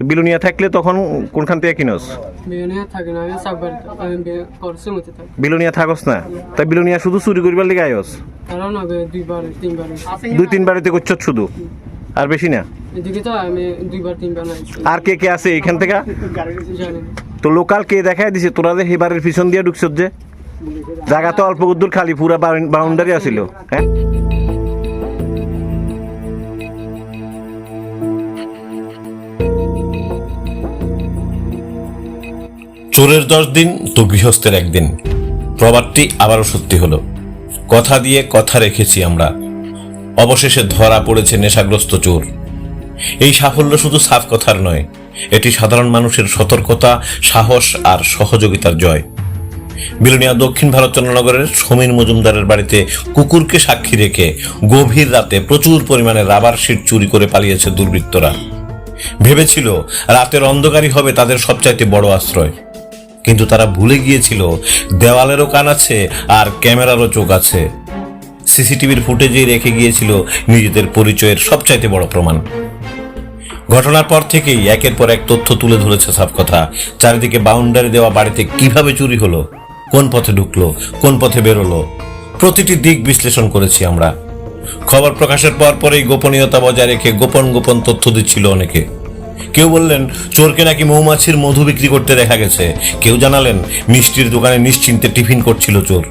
তো বিলুনিয়া থাকলে তখন কোনখান থেকে কিনস? বিলুনিয়া থাকি না, আমি সাকবাড়িতে, আমি করছি মতে থাকি। বিলুনিয়া থাকস না, তাই বিলুনিয়া শুধু চুরি করবার লিগে আয়স? কারণ আগে দুইবার তিনবার দুই তিনবারেতে করছ শুধু, আর বেশি না? এদিকে তো আমি দুইবার তিনবার নাই। আর কে কে আছে এইখান থেকে? জানি না। তো লোকাল কে দেখাই দিছে তোরা যে হেবারের পিছন দিয়ে ঢুকছ? যে জায়গা তো অল্প দূর খালি, পুরা বাউন্ডারি আছিল। হ্যাঁ, চোরের 10 দিন তো গৃহস্থের একদিন, প্রবাদটি আবারও সত্যি হলো। কথা দিয়ে কথা রেখেছি আমরা, অবশেষে ধরা পড়েছে নেশাগ্রস্ত চোর। এই সাফল্য শুধু সাফ কথার নয়, এটি সাধারণ মানুষের সতর্কতা, সাহস আর সহযোগিতার জয়। বিলোনিয়া দক্ষিণ ভারতচন্দ্রনগরের সমীর মজুমদারের বাড়িতে কুকুরকে সাক্ষী রেখে গভীর রাতে প্রচুর পরিমাণে রাবার শিট চুরি করে পালিয়েছে দুর্বৃত্তরা। ভেবেছিল রাতের অন্ধকারই হবে তাদের সবচাইতে বড় আশ্রয়, কিন্তু তারা ভুলে গিয়েছিল দেওয়ালেরও কান আছে আর ক্যামেরারও চোখ আছে। সিসিটিভির ফুটেজেই রেখে গিয়েছিল নিজেদের পরিচয়ের সবচাইতে বড় প্রমাণ। ঘটনার পর থেকেই একের পর এক তথ্য তুলে ধরেছে সাফ কথা। চারিদিকে বাউন্ডারি দেওয়া বাড়িতে কিভাবে চুরি হলো, কোন পথে ঢুকলো, কোন পথে বেরোলো, প্রতিটি দিক বিশ্লেষণ করেছি আমরা। খবর প্রকাশের পর পরেই গোপনীয়তা বজায় রেখে গোপন গোপন তথ্য দিচ্ছিল অনেকে। কেউ বললেন চোরকে নাকি মৌমাছির মধু বিক্রি করতে দেখা গেছে, কেউ জানালেন মিষ্টির দোকানে নিশ্চিন্তে টিফিন করছিল চোর,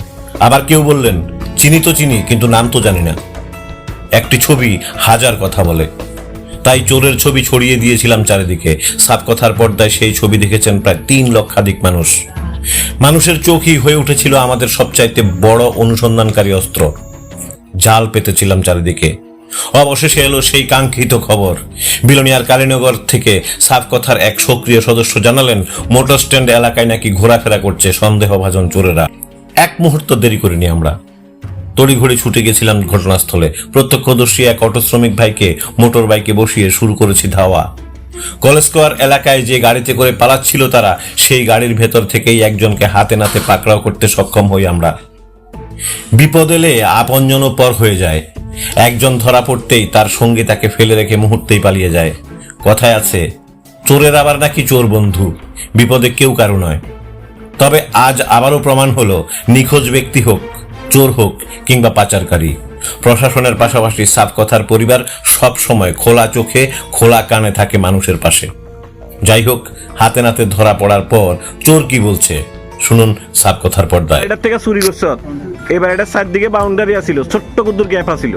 আবার কেউ বললেন চিনি তো চিনি কিন্তু নাম তো জানি না। একটি ছবি হাজার কথা বলে, তাই চোরের ছবি ছড়িয়ে দিয়েছিলাম চারিদিকে। সাফ কথার পর্দায় সেই ছবি দেখেছেন প্রায় 3 লক্ষাধিক মানুষ। মানুষের চোখই হয়ে উঠেছিল আমাদের সবচাইতে বড় অনুসন্ধানকারী অস্ত্র। জাল পেতেছিলাম চারিদিকে। অবশেষে এলো সেই কাঙ্ক্ষিত খবর। বিলোনিয়ার কালীনগর থেকে সাফ কথার এক সক্রিয় সদস্য জানালেন মোটর স্ট্যান্ড এলাকায় নাকি ঘোরাফেরা করছে সন্দেহভাজন চোরেরা। এক মুহূর্ত দেরি করিনি আমরা, তড়িঘড়ি ছুটে গেছিলাম ঘটনাস্থলে। প্রত্যক্ষদর্শী এক অটো শ্রমিক ভাইকে মোটর বাইকে বসিয়ে শুরু করেছি ধাওয়া। কলেজ স্কোয়ার এলাকায় যে গাড়িতে করে পালাচ্ছিল তারা, সেই গাড়ির ভেতর থেকেই একজনকে হাতে নাতে পাকড়াও করতে সক্ষম হই আমরা। বিপদ এলে আপনজনও পর হয়ে যায়। একজন ধরা পড়তেই তার সঙ্গে তাকে ফেলে রেখে মুহূর্তেই পালিয়ে যায়। কথায় আছে চোরের আবার নাকি চোর বন্ধু, বিপদে কেউ কারো নয়। তবে আজ আবারও প্রমাণ হলো নিখোঁজ ব্যক্তি হোক, চোর হোক কিংবা পাচারকারী, প্রশাসনের পাশাপাশি সাফ কথার পরিবার সব সময় খোলা চোখে খোলা কানে থাকে মানুষের পাশে। যাই হোক, হাতে নাতে ধরা পড়ার পর চোর কি বলছে শুনুন সাফ কথার পর্দায়। এটার থেকে চুরি করছ, এবার এটা চারদিকে বাউন্ডারি আছিল, ছোট্ট কুদ্দুর গ্যাপ আছিল।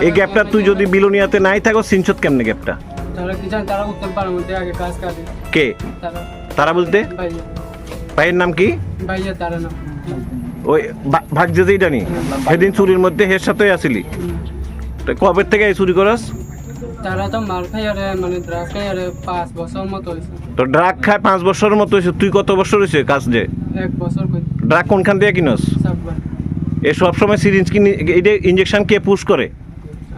এই গ্যাপটা তুই যদি বিলোনিয়াতে নাই থাকো, সিনছত কেমনে গ্যাপটা? তারা কি জান, তারা উত্তর পাড়ার মধ্যে আগে কাজ করে। কে তারা বলতে? ভাইয়া। ভাইয়ের নাম কি? ভাইয়া তারা না। ওই ভাগ্য যেটা নি সেদিন চুরির মধ্যে হের সাথে আসিলি, কবে থেকে এই চুরি করস? তারা তো মার খাই আরে, মানে ড্রাগ খাই আরে 5 বছর মতো হয়েছে। তো ড্রাগ খায় 5 বছরের মতো হয়েছে, তুই কত বছর হয়েছে কাজ? যে 1 বছর কই। ড্রাগ কোনখান থেকে কিনস? সাকবাড়ি। এ সব সময় সিরিঞ্জ কি এটা ইনজেকশন কে পুশ করে?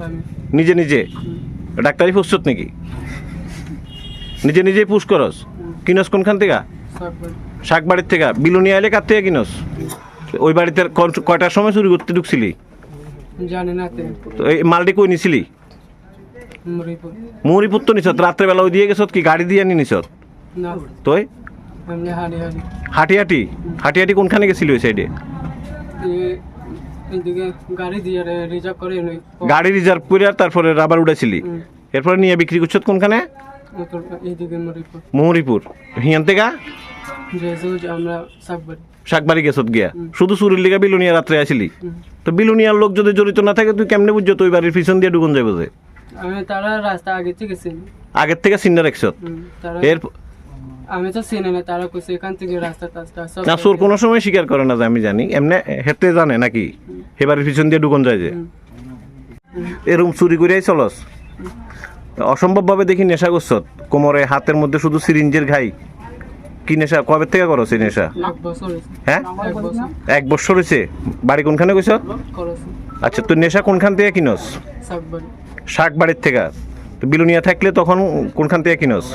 আমি। নিজে নিজে? ডাক্তারি পুষছত নাকি? নিজে নিজেই পুশ করস? কিনস কোনখান থেকে? সাকবাড়ি। শাকবাড়ির থেকে। বিলোনিয়া এলে কার থেকে কিনস? ওই বাড়িতে কয়টার সময় চুরি করতে ঢুকছিলি? জানি না তে। তো এই মালটি কই নিছিলি? মরিপুর। মৌরিপুর তো নিছত, রাত্রেবেলা ওই দিয়ে গেছত কি গাড়ি দিয়ে আনি নিছত? না। তুই এমনি হাঁড়ি হাঁড়ি। হাঁটি হাঁটি হাঁটি হাঁটি কোনখানে গেছিলি ওই সাইডে? এদিকে গাড়ি দিয়ে রিজার্ভ করে নই। গাড়ি রিজার্ভ করে তারপরে রাবার উড়াইছিলি, এরপরে নিয়ে বিক্রি করছত কোনখানে? এইদিকে মরিপুর। মৌরিপুর। হিয়ান থেকে যে আমরা সাকবাড়ি। শাকবাড়ি গেছত গিয়া শুধু চুরির লিগা বিলোনিয়া রাত্রে আসিলি? তো বিলোনিয়ার লোক যদি জড়িত না থাকে তুই কেমনে বুঝছো তুই বাড়ির পিছন দিয়ে ঢুকন যাবে? যে আমি তারা রাস্তা আগে থেকে চিনি। আগের থেকে চিন্তা রাখছত? এর আমি তো চিনি না, তারা কইছে এখান থেকে রাস্তা না, চোর কোনো সময় স্বীকার করে না যে আমি জানি, এমনি হেঁটে জানে নাকি এবারের পিছন দিয়ে ঢুকন যায় যে এরকম চুরি করিয়াই চলস। অসম্ভব ভাবে দেখি নেশা করছত, কোমরে হাতের মধ্যে শুধু সিরিঞ্জের ঘাই। কি নেশা, কবে থেকে করছ এই নেশা? 1 বছর হইছে। হ্যাঁ 1 বছর। 1 বছর হয়েছে। বাড়ি কোনখানে কইছ? করছে। আচ্ছা, তুই নেশা কোনখান থেকে কিনস? সাকবাড়ি। শাকবাড়ির থেকে। তো বিলোনিয়া থাকলে তখন কোনখান থেকে কিনস?